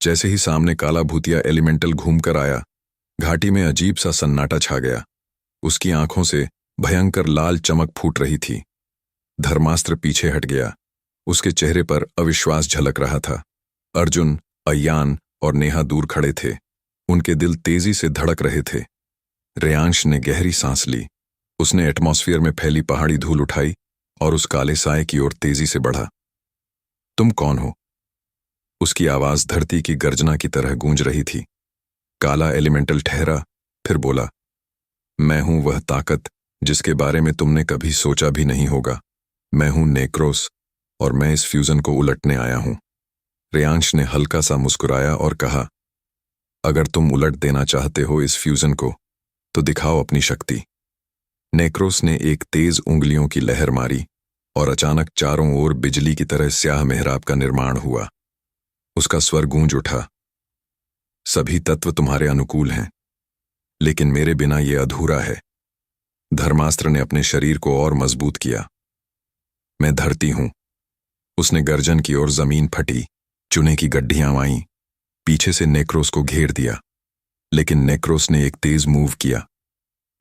जैसे ही सामने काला भूतिया एलिमेंटल घूमकर आया, घाटी में अजीब सा सन्नाटा छा गया। उसकी आंखों से भयंकर लाल चमक फूट रही थी। धर्मास्त्र पीछे हट गया। उसके चेहरे पर अविश्वास झलक रहा था। अर्जुन, अयान और नेहा दूर खड़े थे। उनके दिल तेजी से धड़क रहे थे। रेयांश ने गहरी सांस ली। उसने एटमॉस्फेयर में फैली पहाड़ी धूल उठाई और उस काले साए की ओर तेजी से बढ़ा। तुम कौन हो? उसकी आवाज धरती की गर्जना की तरह गूंज रही थी। काला एलिमेंटल ठहरा, फिर बोला, मैं हूं वह ताकत जिसके बारे में तुमने कभी सोचा भी नहीं होगा। मैं हूं नेक्रोस और मैं इस फ्यूजन को उलटने आया हूं। रेयांश ने हल्का सा मुस्कुराया और कहा, अगर तुम उलट देना चाहते हो इस फ्यूजन को तो दिखाओ अपनी शक्ति। नेक्रोस ने एक तेज उंगलियों की लहर मारी और अचानक चारों ओर बिजली की तरह स्याह मेहराब का निर्माण हुआ। उसका स्वर गूंज उठा, सभी तत्व तुम्हारे अनुकूल हैं, लेकिन मेरे बिना ये अधूरा है। धर्मास्त्र ने अपने शरीर को और मजबूत किया। मैं धरती हूं। उसने गर्जन की और जमीन फटी, चुने की गड्ढियां आईं, पीछे से नेक्रोस को घेर दिया। लेकिन नेक्रोस ने एक तेज मूव किया।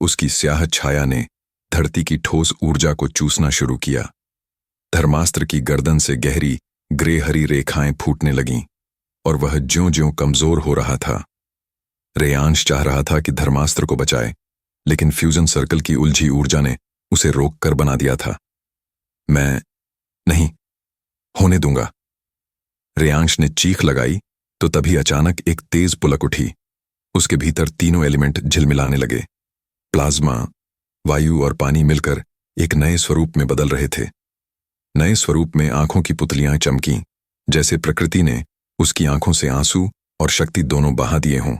उसकी स्याह छाया ने धरती की ठोस ऊर्जा को चूसना शुरू किया। धर्मास्त्र की गर्दन से गहरी ग्रे हरी रेखाएं फूटने लगीं और वह ज्यों-ज्यों कमजोर हो रहा था। रेयांश चाह रहा था कि धर्मास्त्र को बचाए, लेकिन फ्यूजन सर्कल की उलझी ऊर्जा ने उसे रोककर बना दिया था। मैं नहीं होने दूंगा। रेयांश ने चीख लगाई तो तभी अचानक एक तेज पुलक उठी। उसके भीतर तीनों एलिमेंट झिलमिलाने लगे। प्लाज्मा, वायु और पानी मिलकर एक नए स्वरूप में बदल रहे थे। नए स्वरूप में आंखों की पुतलियां चमकीं, जैसे प्रकृति ने उसकी आंखों से आंसू और शक्ति दोनों बहा दिए हों।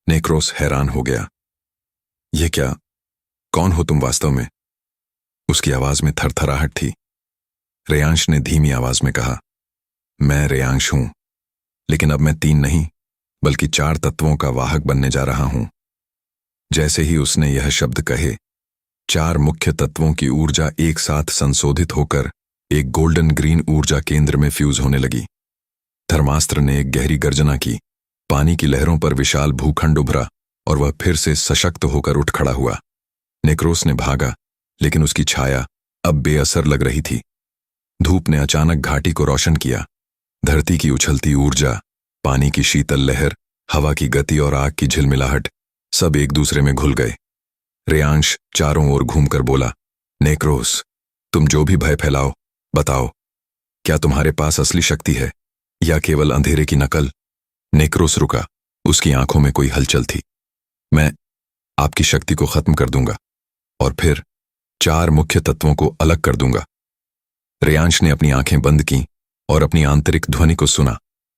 नेक्रोस हैरान हो गया। यह क्या? कौन हो तुम वास्तव में? उसकी आवाज में थरथराहट थी। रेयांश ने धीमी आवाज में कहा, मैं रेयांश हूं, लेकिन अब मैं 3 नहीं बल्कि 4 तत्वों का वाहक बनने जा रहा हूं। जैसे ही उसने यह शब्द कहे, 4 मुख्य तत्वों की ऊर्जा एक साथ संशोधित होकर एक गोल्डन ग्रीन ऊर्जा केंद्र में फ्यूज होने लगी। धर्मास्त्र ने एक गहरी गर्जना की। पानी की लहरों पर विशाल भूखंड उभरा और वह फिर से सशक्त होकर उठ खड़ा हुआ। नेक्रोस ने भागा, लेकिन उसकी छाया अब बेअसर लग रही थी। धूप ने अचानक घाटी को रोशन किया। धरती की उछलती ऊर्जा, पानी की शीतल लहर, हवा की गति और आग की झिलमिलाहट सब एक दूसरे में घुल गए। रेयांश चारों ओर घूमकर बोला, नेक्रोस, तुम जो भी भय फैलाओ, बताओ, क्या तुम्हारे पास असली शक्ति है या केवल अंधेरे की नकल? नेक्रोस रुका। उसकी आंखों में कोई हलचल थी। मैं आपकी शक्ति को खत्म कर दूंगा और फिर 4 मुख्य तत्वों को अलग कर दूंगा। रेयांश ने अपनी आंखें बंद की और अपनी आंतरिक ध्वनि को सुना।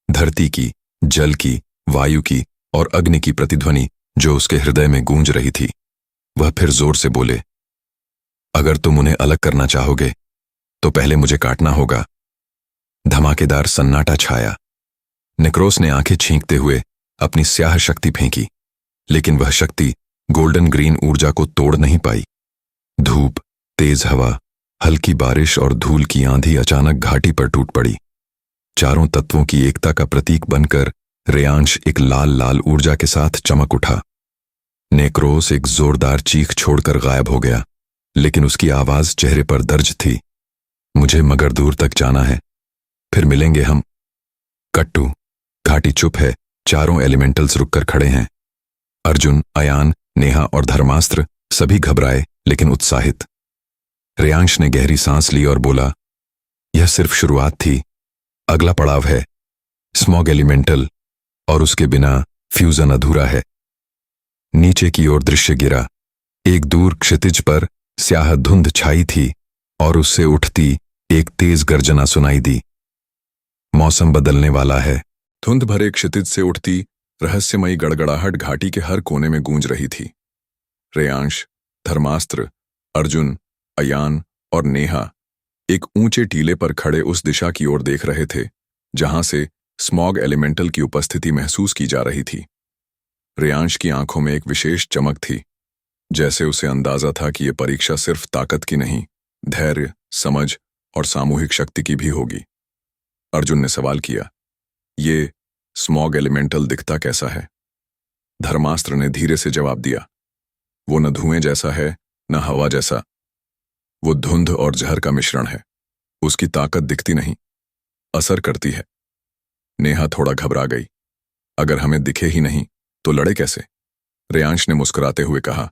धरती की, जल की, वायु की और अग्नि की प्रतिध्वनि जो उसके हृदय में गूंज रही थी। वह फिर जोर से बोले, अगर तुम उन्हें अलग करना चाहोगे तो पहले मुझे काटना होगा। धमाकेदार सन्नाटा छाया। नेक्रोस ने आंखें छींकते हुए अपनी स्याह शक्ति फेंकी, लेकिन वह शक्ति गोल्डन ग्रीन ऊर्जा को तोड़ नहीं पाई। धूप, तेज हवा, हल्की बारिश और धूल की आंधी अचानक घाटी पर टूट पड़ी। चारों तत्वों की एकता का प्रतीक बनकर रेयांश एक लाल लाल ऊर्जा के साथ चमक उठा। नेक्रोस एक जोरदार चीख छोड़कर गायब हो गया, लेकिन उसकी आवाज चेहरे पर दर्ज थी, मुझे मगर दूर तक जाना है, फिर मिलेंगे हम। कट्टू, घाटी चुप है। चारों एलिमेंटल्स रुककर खड़े हैं। अर्जुन, अयान, नेहा और धर्मास्त्र सभी घबराए लेकिन उत्साहित। रेयांश ने गहरी सांस ली और बोला, यह सिर्फ शुरुआत थी। अगला पड़ाव है स्मॉग एलिमेंटल, और उसके बिना फ्यूजन अधूरा है। नीचे की ओर दृश्य गिरा। एक दूर क्षितिज पर स्याह धुंध छाई थी और उससे उठती एक तेज गर्जना सुनाई दी। मौसम बदलने वाला है। धुंध भरे क्षितिज से उठती रहस्यमयी गड़गड़ाहट घाटी के हर कोने में गूंज रही थी। रेयांश, धर्मास्त्र, अर्जुन, अयान और नेहा एक ऊंचे टीले पर खड़े उस दिशा की ओर देख रहे थे जहां से स्मॉग एलिमेंटल की उपस्थिति महसूस की जा रही थी। रेयांश की आंखों में एक विशेष चमक थी, जैसे उसे अंदाजा था कि यह परीक्षा सिर्फ ताकत की नहीं, धैर्य, समझ और सामूहिक शक्ति की भी होगी। अर्जुन ने सवाल किया, ये स्मॉग एलिमेंटल दिखता कैसा है? धर्मास्त्र ने धीरे से जवाब दिया, वो न धुएं जैसा है न हवा जैसा। वो धुंध और जहर का मिश्रण है। उसकी ताकत दिखती नहीं, असर करती है। नेहा थोड़ा घबरा गई। अगर हमें दिखे ही नहीं तो लड़े कैसे? रेयांश ने मुस्कुराते हुए कहा,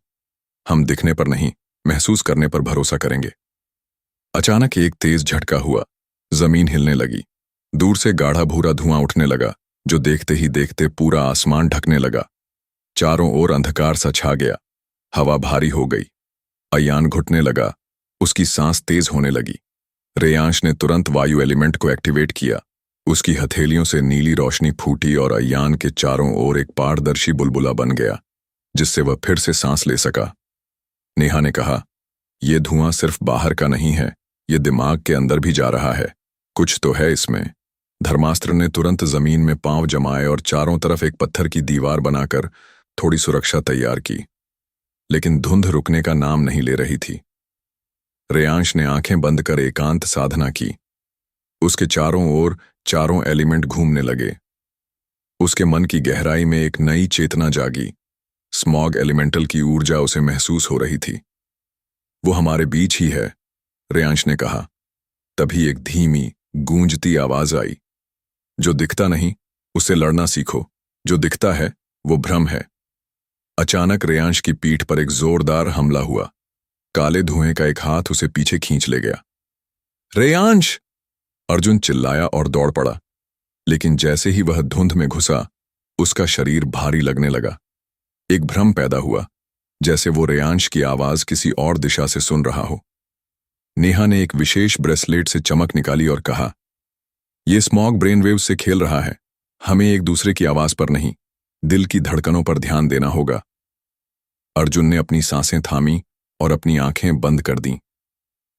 हम दिखने पर नहीं, महसूस करने पर भरोसा करेंगे। अचानक एक तेज झटका हुआ। जमीन हिलने लगी। दूर से गाढ़ा भूरा धुआं उठने लगा, जो देखते ही देखते पूरा आसमान ढकने लगा। चारों ओर अंधकार सा छा गया। हवा भारी हो गई। अयान घुटने लगा। उसकी सांस तेज होने लगी। रेयांश ने तुरंत वायु एलिमेंट को एक्टिवेट किया। उसकी हथेलियों से नीली रोशनी फूटी और अयान के चारों ओर एक पारदर्शी बुलबुला बन गया, जिससे वह फिर से सांस ले सका। नेहा ने कहा, यह धुआं सिर्फ बाहर का नहीं है, यह दिमाग के अंदर भी जा रहा है। कुछ तो है इसमें। धर्मास्त्र ने तुरंत जमीन में पांव जमाए और चारों तरफ एक पत्थर की दीवार बनाकर थोड़ी सुरक्षा तैयार की। लेकिन धुंध रुकने का नाम नहीं ले रही थी। रेयांश ने आंखें बंद कर एकांत साधना की। उसके चारों ओर चारों एलिमेंट घूमने लगे। उसके मन की गहराई में एक नई चेतना जागी। स्मॉग एलिमेंटल की ऊर्जा उसे महसूस हो रही थी। वो हमारे बीच ही है, रेयांश ने कहा। तभी एक धीमी गूंजती आवाज आई, जो दिखता नहीं उससे लड़ना सीखो, जो दिखता है वो भ्रम है। अचानक रेयांश की पीठ पर एक जोरदार हमला हुआ। काले धुएं का एक हाथ उसे पीछे खींच ले गया। रेयांश! अर्जुन चिल्लाया और दौड़ पड़ा। लेकिन जैसे ही वह धुंध में घुसा, उसका शरीर भारी लगने लगा। एक भ्रम पैदा हुआ, जैसे वो रेयांश की आवाज किसी और दिशा से सुन रहा हो। नेहा ने एक विशेष ब्रेसलेट से चमक निकाली और कहा, यह स्मॉग ब्रेन वेव से खेल रहा है। हमें एक दूसरे की आवाज पर नहीं, दिल की धड़कनों पर ध्यान देना होगा। अर्जुन ने अपनी सांसें थामी और अपनी आंखें बंद कर दीं।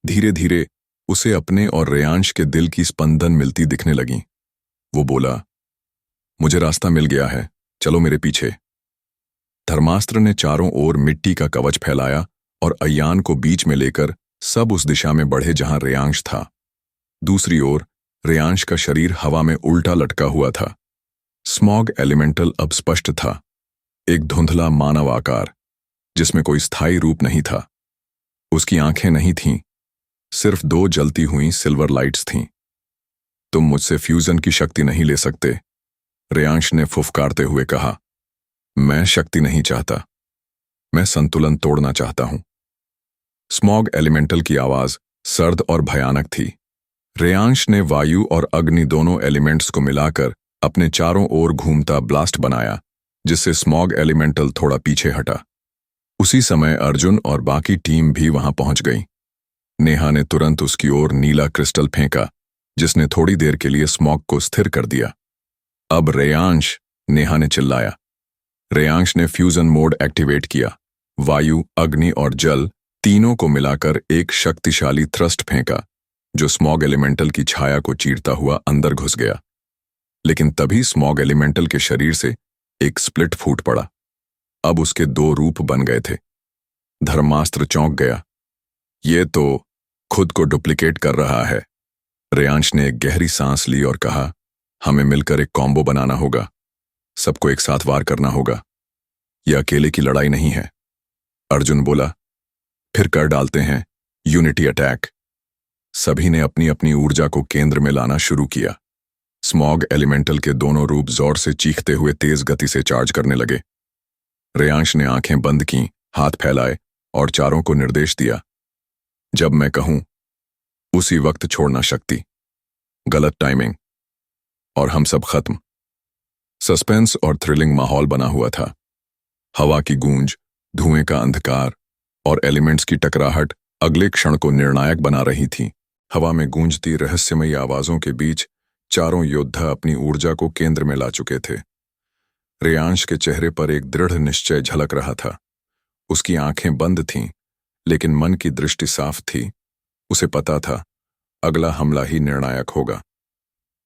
धीरे धीरे उसे अपने और रेयांश के दिल की स्पंदन मिलती दिखने लगी। वो बोला, मुझे रास्ता मिल गया है, चलो मेरे पीछे। धर्मास्त्र ने चारों ओर मिट्टी का कवच फैलाया और अयान को बीच में लेकर सब उस दिशा में बढ़े जहां रेयांश था। दूसरी ओर रेयांश का शरीर हवा में उल्टा लटका हुआ था। स्मॉग एलिमेंटल अब स्पष्ट था, एक धुंधला मानव आकार, जिसमें कोई स्थायी रूप नहीं था। उसकी आंखें नहीं थीं, सिर्फ दो जलती हुई सिल्वर लाइट्स थीं। तुम मुझसे फ्यूजन की शक्ति नहीं ले सकते, रेयांश ने फुफकारते हुए कहा। मैं शक्ति नहीं चाहता, मैं संतुलन तोड़ना चाहता हूं। स्मॉग एलिमेंटल की आवाज सर्द और भयानक थी। रेयांश ने वायु और अग्नि दोनों एलिमेंट्स को मिलाकर अपने चारों ओर घूमता ब्लास्ट बनाया, जिससे स्मॉग एलिमेंटल थोड़ा पीछे हटा। उसी समय अर्जुन और बाकी टीम भी वहां पहुंच गई। नेहा ने तुरंत उसकी ओर नीला क्रिस्टल फेंका, जिसने थोड़ी देर के लिए स्मॉग को स्थिर कर दिया। अब रेयांश! नेहा ने चिल्लाया। रेयांश ने फ्यूजन मोड एक्टिवेट किया। वायु, अग्नि और जल तीनों को मिलाकर एक शक्तिशाली थ्रस्ट फेंका, जो स्मॉग एलिमेंटल की छाया को चीरता हुआ अंदर घुस गया। लेकिन तभी स्मॉग एलिमेंटल के शरीर से एक स्प्लिट फूट पड़ा। अब उसके दो रूप बन गए थे। धर्मास्त्र चौंक गया। ये तो खुद को डुप्लीकेट कर रहा है। रेयांश ने एक गहरी सांस ली और कहा, हमें मिलकर एक कॉम्बो बनाना होगा। सबको एक साथ वार करना होगा। यह अकेले की लड़ाई नहीं है। अर्जुन बोला, फिर कर डालते हैं यूनिटी अटैक। सभी ने अपनी अपनी ऊर्जा को केंद्र में लाना शुरू किया। स्मॉग एलिमेंटल के दोनों रूप जोर से चीखते हुए तेज गति से चार्ज करने लगे। रेयांश ने आंखें बंद की, हाथ फैलाए और चारों को निर्देश दिया, जब मैं कहूं उसी वक्त छोड़ना शक्ति। गलत टाइमिंग और हम सब खत्म। सस्पेंस और थ्रिलिंग माहौल बना हुआ था। हवा की गूंज, धुएं का अंधकार और एलिमेंट्स की टकराहट अगले क्षण को निर्णायक बना रही थी। हवा में गूंजती रहस्यमयी आवाजों के बीच चारों योद्धा अपनी ऊर्जा को केंद्र में ला चुके थे। रेयांश के चेहरे पर एक दृढ़ निश्चय झलक रहा था। उसकी आंखें बंद थीं, लेकिन मन की दृष्टि साफ थी। उसे पता था, अगला हमला ही निर्णायक होगा।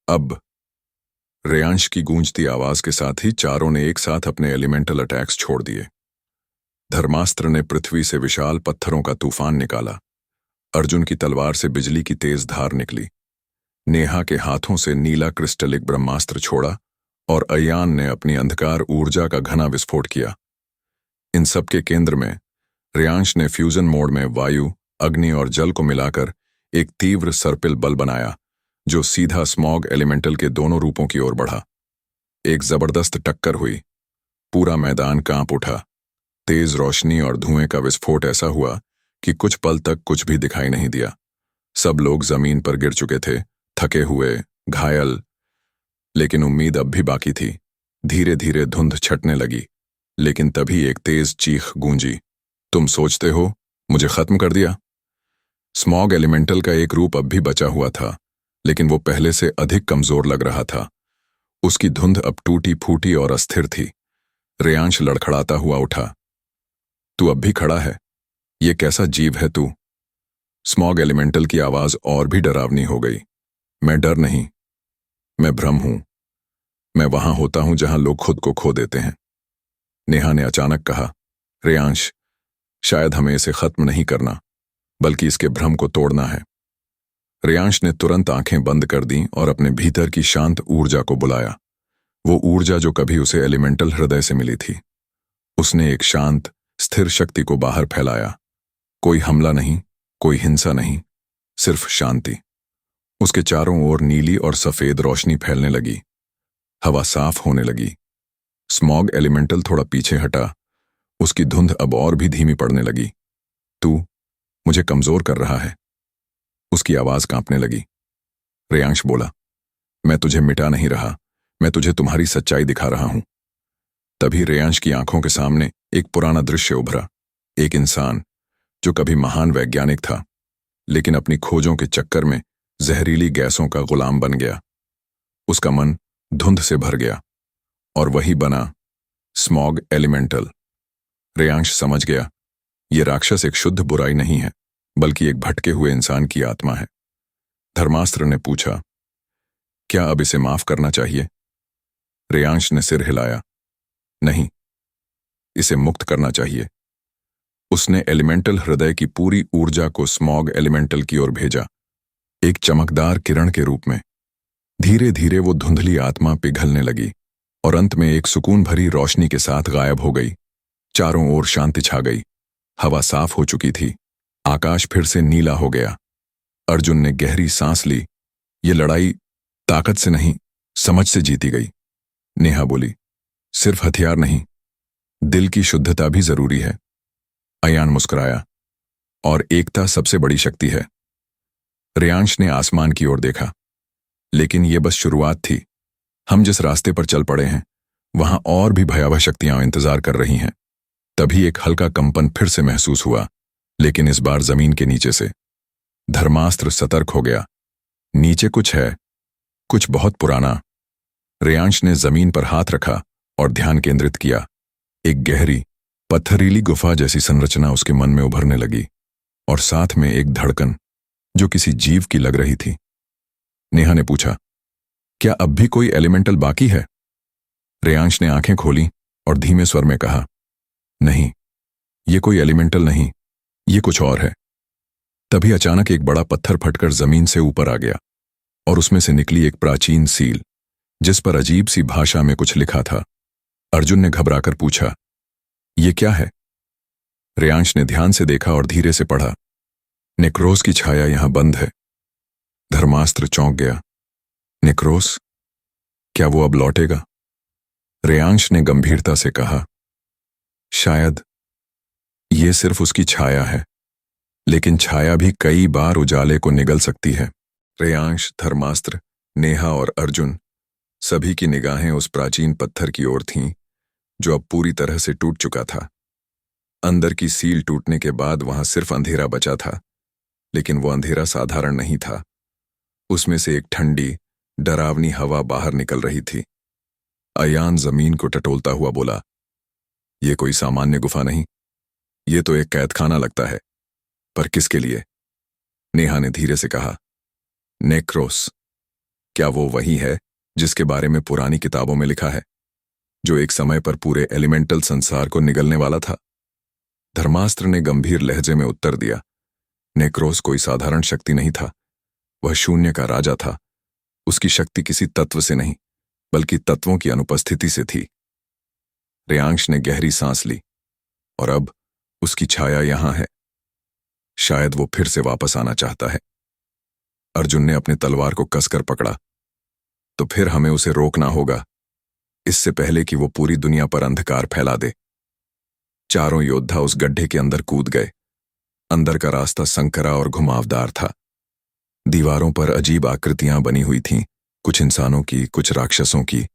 अब रेयांश की गूंजती आवाज के साथ ही चारों ने एक साथ अपने एलिमेंटल अटैक्स छोड़ दिए। धर्मास्त्र ने पृथ्वी से विशाल पत्थरों का तूफान निकाला। अर्जुन की तलवार से बिजली की तेज धार निकली। नेहा के हाथों से नीला क्रिस्टलिक ब्रह्मास्त्र छोड़ा और अयान ने अपनी अंधकार ऊर्जा का घना विस्फोट किया। इन सब के केंद्र में रेयांश ने फ्यूजन मोड में वायु, अग्नि और जल को मिलाकर एक तीव्र सर्पिल बल बनाया जो सीधा स्मॉग एलिमेंटल के दोनों रूपों की ओर बढ़ा। एक जबरदस्त टक्कर हुई। पूरा मैदान कांप उठा। तेज रोशनी और धुएं का विस्फोट ऐसा हुआ कि कुछ पल तक कुछ भी दिखाई नहीं दिया। सब लोग जमीन पर गिर चुके थे, थके हुए, घायल। लेकिन उम्मीद अब भी बाकी थी। धीरे धीरे धुंध छटने लगी, लेकिन तभी एक तेज चीख गूंजी। तुम सोचते हो मुझे खत्म कर दिया? स्मॉग एलिमेंटल का एक रूप अब भी बचा हुआ था, लेकिन वो पहले से अधिक कमजोर लग रहा था। उसकी धुंध अब टूटी फूटी और अस्थिर थी। रेयांश लड़खड़ाता हुआ उठा। तू अब भी खड़ा है? ये कैसा जीव है तू? स्मॉग एलिमेंटल की आवाज और भी डरावनी हो गई। मैं डर नहीं, मैं भ्रम हूं। मैं वहां होता हूं जहां लोग खुद को खो देते हैं। नेहा ने अचानक कहा। रेयांश, शायद हमें इसे खत्म नहीं करना, बल्कि इसके भ्रम को तोड़ना है। रेयांश ने तुरंत आंखें बंद कर दी और अपने भीतर की शांत ऊर्जा को बुलाया। वो ऊर्जा जो कभी उसे एलिमेंटल हृदय से मिली थी। उसने एक शांत, स्थिर शक्ति को बाहर फैलाया। कोई हमला नहीं, कोई हिंसा नहीं, सिर्फ शांति। उसके चारों ओर नीली और सफेद रोशनी फैलने लगी। हवा साफ होने लगी। स्मॉग एलिमेंटल थोड़ा पीछे हटा। उसकी धुंध अब और भी धीमी पड़ने लगी। तू मुझे कमजोर कर रहा है। उसकी आवाज कांपने लगी। रेयांश बोला, मैं तुझे मिटा नहीं रहा, मैं तुझे तुम्हारी सच्चाई दिखा रहा हूं। तभी रेयांश की आंखों के सामने एक पुराना दृश्य उभरा। एक इंसान जो कभी महान वैज्ञानिक था, लेकिन अपनी खोजों के चक्कर में जहरीली गैसों का गुलाम बन गया। उसका मन धुंध से भर गया और वही बना स्मॉग एलिमेंटल। रेयांश समझ गया, ये राक्षस एक शुद्ध बुराई नहीं है, बल्कि एक भटके हुए इंसान की आत्मा है। धर्मास्त्र ने पूछा, क्या अब इसे माफ करना चाहिए? रेयांश ने सिर हिलाया। नहीं, इसे मुक्त करना चाहिए। उसने एलिमेंटल हृदय की पूरी ऊर्जा को स्मॉग एलिमेंटल की ओर भेजा, एक चमकदार किरण के रूप में। धीरे धीरे वो धुंधली आत्मा पिघलने लगी और अंत में एक सुकून भरी रोशनी के साथ गायब हो गई। चारों ओर शांति छा गई। हवा साफ हो चुकी थी। आकाश फिर से नीला हो गया। अर्जुन ने गहरी सांस ली। ये लड़ाई ताकत से नहीं, समझ से जीती गई। नेहा बोली, सिर्फ हथियार नहीं, दिल की शुद्धता भी जरूरी है। अयान मुस्कुराया, और एकता सबसे बड़ी शक्ति है। रेयांश ने आसमान की ओर देखा। लेकिन यह बस शुरुआत थी। हम जिस रास्ते पर चल पड़े हैं, वहां और भी भयावह शक्तियां इंतजार कर रही हैं। तभी एक हल्का कंपन फिर से महसूस हुआ, लेकिन इस बार जमीन के नीचे से। धर्मास्त्र सतर्क हो गया। नीचे कुछ है, कुछ बहुत पुराना। रेयांश ने जमीन पर हाथ रखा और ध्यान केंद्रित किया। एक गहरी, पत्थरीली गुफा जैसी संरचना उसके मन में उभरने लगी, और साथ में एक धड़कन जो किसी जीव की लग रही थी। नेहा ने पूछा, क्या अब भी कोई एलिमेंटल बाकी है? रेयांश ने आंखें खोली और धीमे स्वर में कहा, नहीं, ये कोई एलिमेंटल नहीं, ये कुछ और है। तभी अचानक एक बड़ा पत्थर फटकर जमीन से ऊपर आ गया, और उसमें से निकली एक प्राचीन सील, जिस पर अजीब सी भाषा में कुछ लिखा था। अर्जुन ने घबराकर पूछा, ये क्या है? रेयांश ने ध्यान से देखा और धीरे से पढ़ा, नेक्रोस की छाया यहां बंद है। धर्मास्त्र चौंक गया। नेक्रोस? क्या वो अब लौटेगा? रेयांश ने गंभीरता से कहा, शायद ये सिर्फ उसकी छाया है, लेकिन छाया भी कई बार उजाले को निगल सकती है। रेयांश, धर्मास्त्र, नेहा और अर्जुन सभी की निगाहें उस प्राचीन पत्थर की ओर थीं, जो अब पूरी तरह से टूट चुका था। अंदर की सील टूटने के बाद वहां सिर्फ अंधेरा बचा था, लेकिन वो अंधेरा साधारण नहीं था। उसमें से एक ठंडी, डरावनी हवा बाहर निकल रही थी। अयान जमीन को टटोलता हुआ बोला, ये कोई सामान्य गुफा नहीं, ये तो एक कैदखाना लगता है। पर किसके लिए? नेहा ने धीरे से कहा, नेक्रोस। क्या वो वही है जिसके बारे में पुरानी किताबों में लिखा है, जो एक समय पर पूरे एलिमेंटल संसार को निगलने वाला था? धर्मास्त्र ने गंभीर लहजे में उत्तर दिया, नेक्रोस कोई साधारण शक्ति नहीं था। वह शून्य का राजा था। उसकी शक्ति किसी तत्व से नहीं, बल्कि तत्वों की अनुपस्थिति से थी। रेयांश ने गहरी सांस ली और अब उसकी छाया यहां है। शायद वो फिर से वापस आना चाहता है। अर्जुन ने अपनी तलवार को कसकर पकड़ा। तो फिर हमें उसे रोकना होगा, इससे पहले कि वो पूरी दुनिया पर अंधकार फैला दे। चारों योद्धा उस गड्ढे के अंदर कूद गए। अंदर का रास्ता संकरा और घुमावदार था। दीवारों पर अजीब आकृतियां बनी हुई थीं, कुछ इंसानों की, कुछ राक्षसों की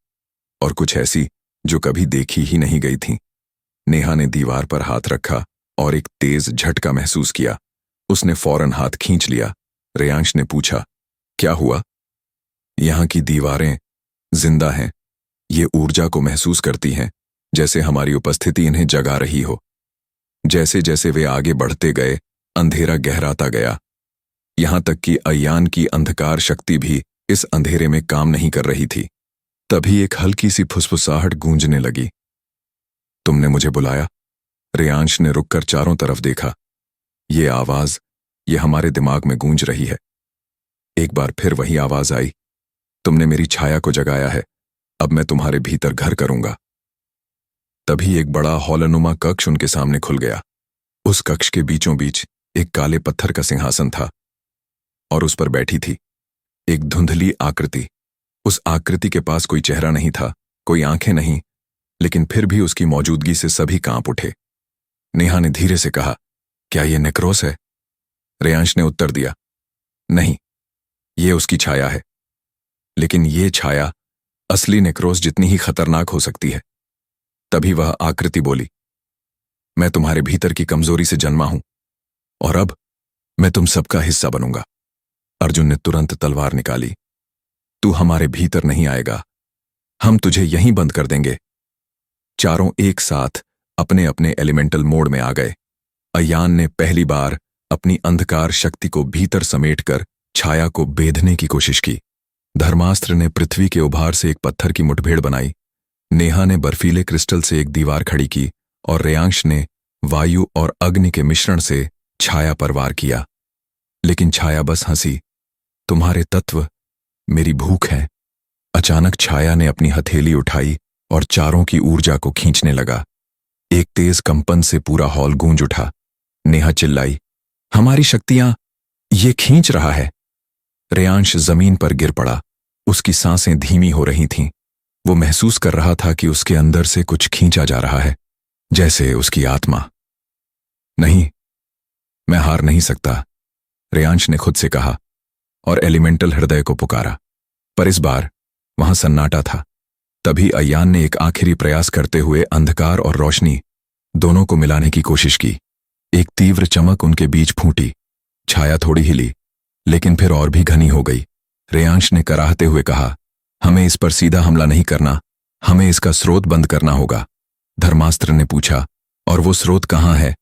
और कुछ ऐसी जो कभी देखी ही नहीं गई थीं। नेहा ने दीवार पर हाथ रखा और एक तेज झटका महसूस किया। उसने फौरन हाथ खींच लिया। रेयांश ने पूछा, क्या हुआ? यहां की दीवारें जिंदा हैं। ये ऊर्जा को महसूस करती हैं, जैसे हमारी उपस्थिति इन्हें जगा रही हो। जैसे जैसे वे आगे बढ़ते गए, अंधेरा गहराता गया। यहां तक कि अयान की अंधकार शक्ति भी इस अंधेरे में काम नहीं कर रही थी। तभी एक हल्की सी फुसफुसाहट गूंजने लगी। तुमने मुझे बुलाया? रेयांश ने रुककर चारों तरफ देखा। ये आवाज, ये हमारे दिमाग में गूंज रही है। एक बार फिर वही आवाज आई, तुमने मेरी छाया को जगाया है, अब मैं तुम्हारे भीतर घर करूंगा। तभी एक बड़ा हॉलनुमा कक्ष उनके सामने खुल गया। उस कक्ष के बीचों बीच एक काले पत्थर का सिंहासन था और उस पर बैठी थी एक धुंधली आकृति। उस आकृति के पास कोई चेहरा नहीं था, कोई आंखें नहीं, लेकिन फिर भी उसकी मौजूदगी से सभी कांप उठे। नेहा ने धीरे से कहा, क्या ये नेक्रोस है? रेयांश ने उत्तर दिया, नहीं, ये उसकी छाया है। लेकिन ये छाया असली नेक्रोस जितनी ही खतरनाक हो सकती है। तभी वह आकृति बोली, मैं तुम्हारे भीतर की कमजोरी से जन्मा हूं और अब मैं तुम सबका हिस्सा बनूंगा। अर्जुन ने तुरंत तलवार निकाली। तू हमारे भीतर नहीं आएगा, हम तुझे यहीं बंद कर देंगे। चारों एक साथ अपने अपने एलिमेंटल मोड में आ गए। अयान ने पहली बार अपनी अंधकार शक्ति को भीतर समेटकर छाया को बेधने की कोशिश की। धर्मास्त्र ने पृथ्वी के उभार से एक पत्थर की मुठभेड़ बनाई। नेहा ने बर्फीले क्रिस्टल से एक दीवार खड़ी की और रेयांश ने वायु और अग्नि के मिश्रण से छाया पर वार किया। लेकिन छाया बस हंसी। तुम्हारे तत्व मेरी भूख है। अचानक छाया ने अपनी हथेली उठाई और चारों की ऊर्जा को खींचने लगा। एक तेज कंपन से पूरा हॉल गूंज उठा। नेहा चिल्लाई, हमारी शक्तियां, ये खींच रहा है। रेयांश जमीन पर गिर पड़ा। उसकी सांसें धीमी हो रही थीं। वो महसूस कर रहा था कि उसके अंदर से कुछ खींचा जा रहा है, जैसे उसकी आत्मा। नहीं, मैं हार नहीं सकता, रेयांश ने खुद से कहा और एलिमेंटल हृदय को पुकारा। पर इस बार वहां सन्नाटा था। तभी अयान ने एक आखिरी प्रयास करते हुए अंधकार और रोशनी दोनों को मिलाने की कोशिश की। एक तीव्र चमक उनके बीच फूटी। छाया थोड़ी हिली, लेकिन फिर और भी घनी हो गई। रेयांश ने कराहते हुए कहा, हमें इस पर सीधा हमला नहीं करना, हमें इसका स्रोत बंद करना होगा। धर्मास्त्र ने पूछा, और वो स्रोत कहाँ है?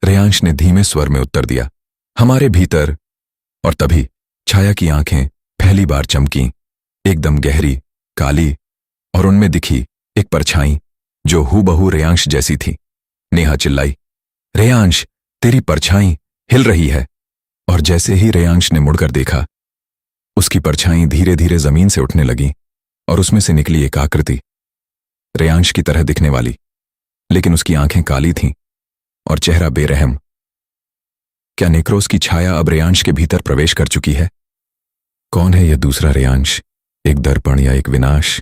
रेयांश ने धीमे स्वर में उत्तर दिया, हमारे भीतर। और तभी छाया की आंखें पहली बार चमकीं, एकदम गहरी, काली, और उनमें दिखी एक परछाई जो हूबहू रेयांश जैसी थी। नेहा चिल्लाई, रेयांश, तेरी परछाई हिल रही है। और जैसे ही रेयांश ने मुड़कर देखा, उसकी परछाई धीरे धीरे जमीन से उठने लगी और उसमें से निकली एक आकृति, रेयांश की तरह दिखने वाली, लेकिन उसकी आंखें काली थीं और चेहरा बेरहम। क्या नेक्रोस की छाया अब रेयांश के भीतर प्रवेश कर चुकी है? कौन है यह दूसरा रेयांश? एक दर्पण या एक विनाश?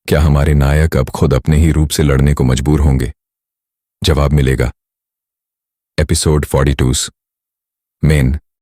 क्या हमारे नायक अब खुद अपने ही रूप से लड़ने को मजबूर होंगे? जवाब मिलेगा एपिसोड 42 मेन।